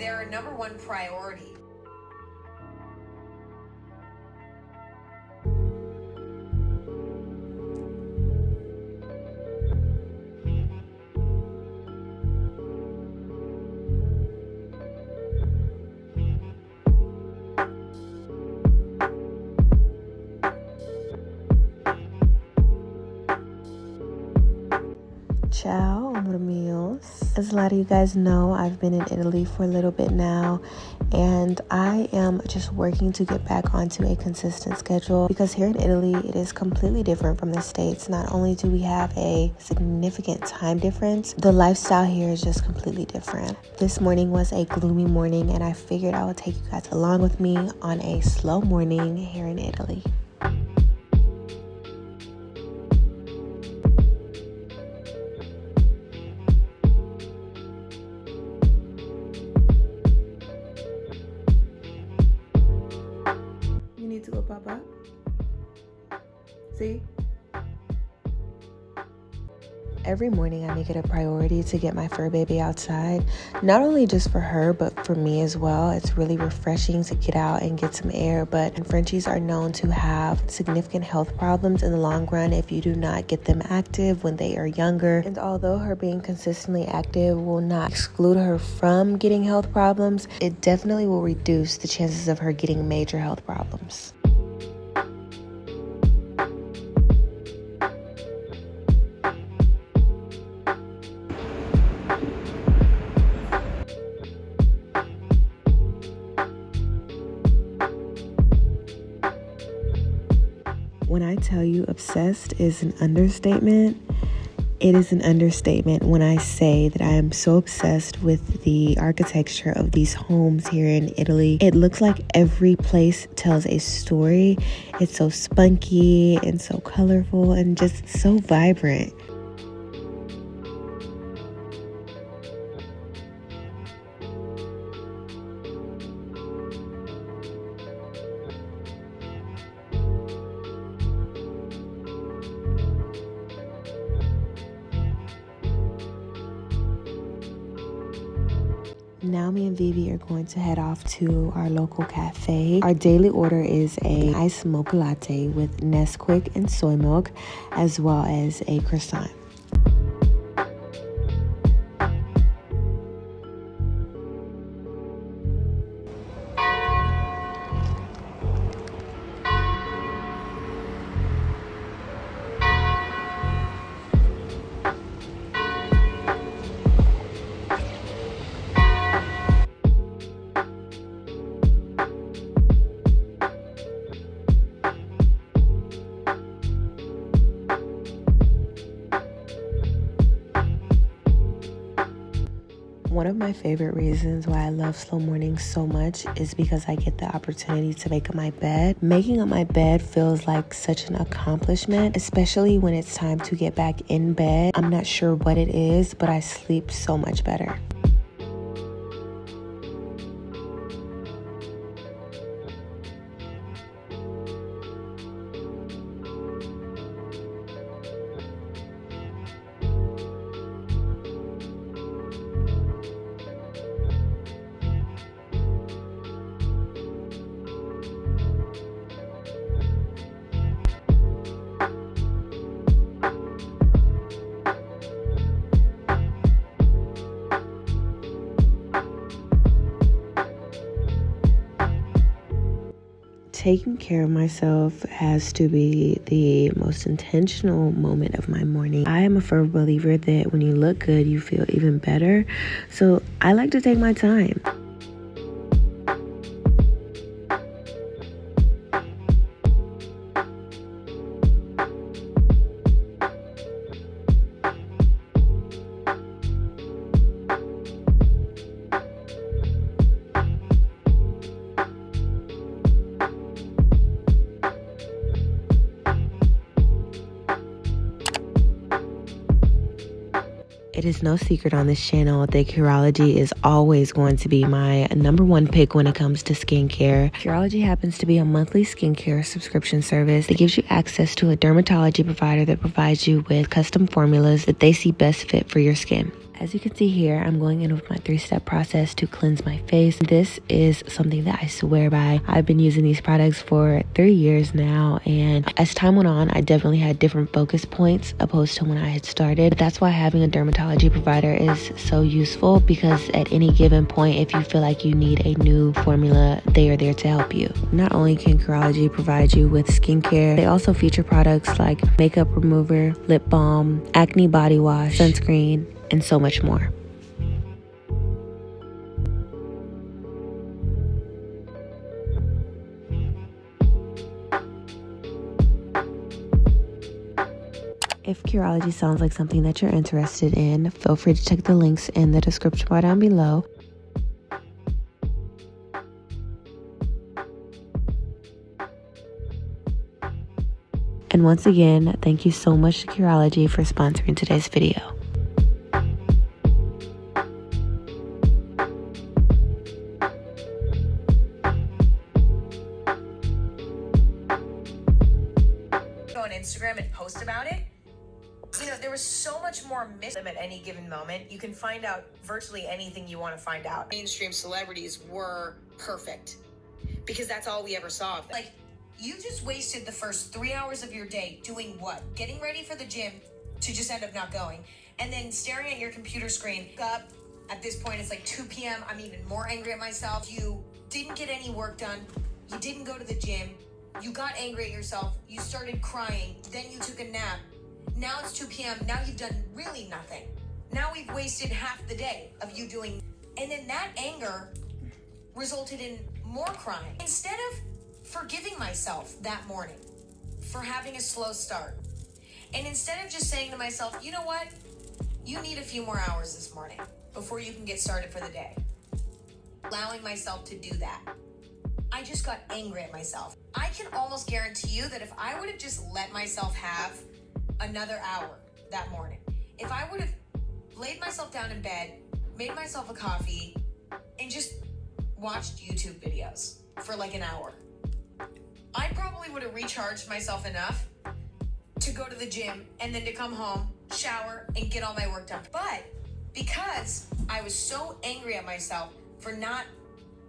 their number one priority. Ciao, amor míos. As a lot of you guys know, I've been in Italy for a little bit now, and I am just working to get back onto a consistent schedule because here in Italy, it is completely different from the States. Not only do we have a significant time difference, the lifestyle here is just completely different. This morning was a gloomy morning, and I figured I would take you guys along with me on a slow morning here in Italy. To go pop up. See? Every morning I make it a priority to get my fur baby outside, not only just for her, but for me as well. It's really refreshing to get out and get some air, but Frenchies are known to have significant health problems in the long run if you do not get them active when they are younger. And although her being consistently active will not exclude her from getting health problems, it definitely will reduce the chances of her getting major health problems. When I tell you obsessed is an understatement, it is an understatement when I say that I am so obsessed with the architecture of these homes here in Italy. It looks like every place tells a story. It's so spunky and so colorful and just so vibrant. Now me and Vivi are going to head off to our local cafe. Our daily order is a iced mocha latte with Nesquik and soy milk, as well as a croissant. One of my favorite reasons why I love slow mornings so much is because I get the opportunity to make up my bed. Making up my bed feels like such an accomplishment, especially when it's time to get back in bed. I'm not sure what it is, but I sleep so much better. Taking care of myself has to be the most intentional moment of my morning. I am a firm believer that when you look good, you feel even better. So I like to take my time. It is no secret on this channel that Curology is always going to be my number one pick when it comes to skincare. Curology happens to be a monthly skincare subscription service that gives you access to a dermatology provider that provides you with custom formulas that they see best fit for your skin. As you can see here, I'm going in with my 3-step process to cleanse my face. This is something that I swear by. I've been using these products for 3 years now, and as time went on, I definitely had different focus points opposed to when I had started. That's why having a dermatology provider is so useful, because at any given point, if you feel like you need a new formula, they are there to help you. Not only can Curology provide you with skincare, they also feature products like makeup remover, lip balm, acne body wash, sunscreen, and so much more. If Curology sounds like something that you're interested in, feel free to check the links in the description bar down below. And once again, thank you so much to Curology for sponsoring today's video. Go on Instagram and post about it. You know, there was so much more them at any given moment. You can find out virtually anything you want to find out. Mainstream celebrities were perfect because that's all we ever saw of them. Like, you just wasted the first 3 hours of your day doing what? Getting ready for the gym to just end up not going. And then staring at your computer screen. Up at this point, it's like 2 p.m. I'm even more angry at myself. You didn't get any work done. You didn't go to the gym. You got angry at yourself. You started crying. Then you took a nap. Now it's 2 p.m. Now you've done really nothing. Now we've wasted half the day of you doing. And then that anger resulted in more crying. Instead of forgiving myself that morning for having a slow start, and instead of just saying to myself, you know what? You need a few more hours this morning before you can get started for the day. Allowing myself to do that, I just got angry at myself. I can almost guarantee you that if I would have just let myself have another hour that morning, if I would have laid myself down in bed, made myself a coffee, and just watched YouTube videos for like an hour, I probably would have recharged myself enough to go to the gym and then to come home, shower, and get all my work done. But because I was so angry at myself for not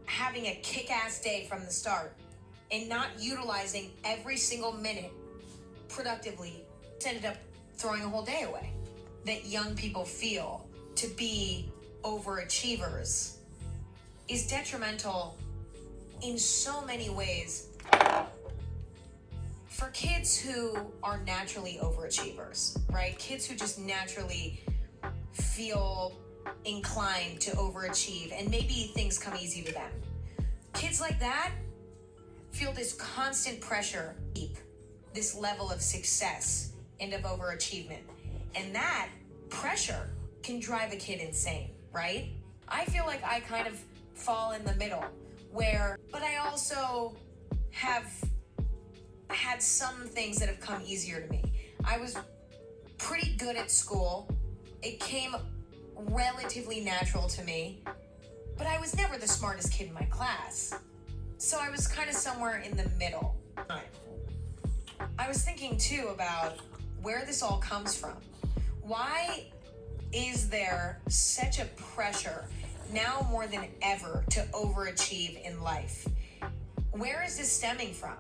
having a kick-ass day from the start and not utilizing every single minute productively, ended up throwing a whole day away. That young people feel to be overachievers is detrimental in so many ways for kids who are naturally overachievers, right? Kids who just naturally feel inclined to overachieve and maybe things come easy to them. Kids like that feel this constant pressure, this level of success and of overachievement. And that pressure can drive a kid insane, right? I feel like I kind of fall in the middle but I also have had some things that have come easier to me. I was pretty good at school. It came relatively natural to me, but I was never the smartest kid in my class. So I was kind of somewhere in the middle. I was thinking too about where this all comes from. Why is there such a pressure now more than ever to overachieve in life? Where is this stemming from?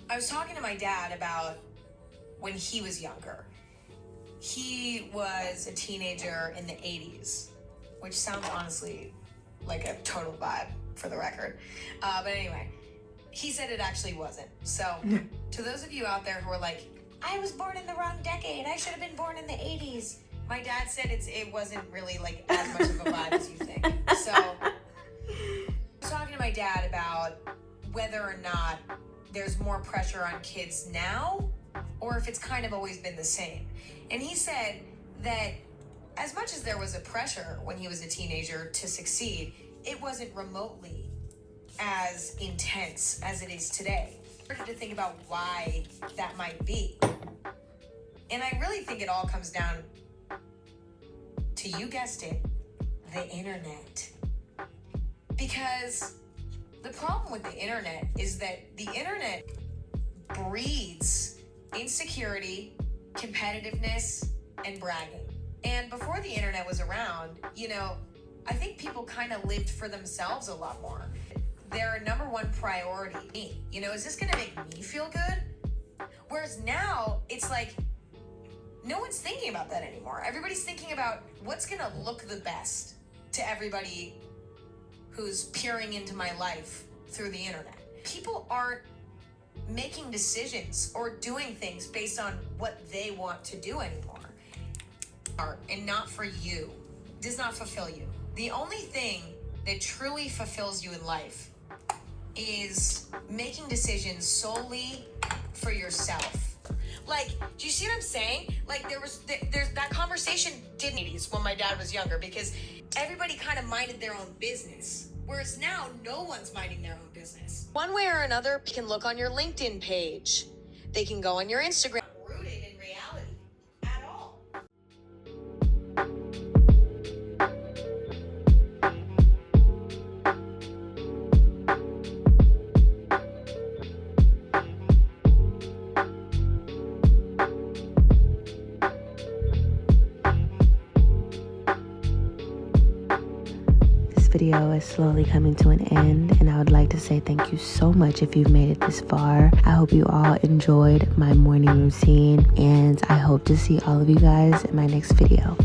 I was talking to my dad about when he was younger. He was a teenager in the 80s, which sounds honestly like a total vibe for the record. But anyway, he said it actually wasn't. So to those of you out there who are like, I was born in the wrong decade, I should have been born in the 80s. My dad said it wasn't really like as much of a vibe as you think. So I was talking to my dad about whether or not there's more pressure on kids now or if it's kind of always been the same. And he said that as much as there was a pressure when he was a teenager to succeed, it wasn't remotely as intense as it is today. I started to think about why that might be. And I really think it all comes down to, you guessed it, the internet. Because the problem with the internet is that the internet breeds insecurity, competitiveness, and bragging. And before the internet was around, I think people kind of lived for themselves a lot more. Their number one priority, me. Is this going to make me feel good? Whereas now, it's like, no one's thinking about that anymore. Everybody's thinking about what's going to look the best to everybody who's peering into my life through the internet. People aren't making decisions or doing things based on what they want to do anymore. And not for you. Does not fulfill you. The only thing that truly fulfills you in life is making decisions solely for yourself. Like, do you see what I'm saying? Like, there's that conversation didn't when my dad was younger, because everybody kind of minded their own business. Whereas now, no one's minding their own business. One way or another, you can look on your LinkedIn page. They can go on your Instagram. Rooted in reality at all. Video is slowly coming to an end, and I would like to say thank you so much if you've made it this far. I hope you all enjoyed my morning routine, and I hope to see all of you guys in my next video.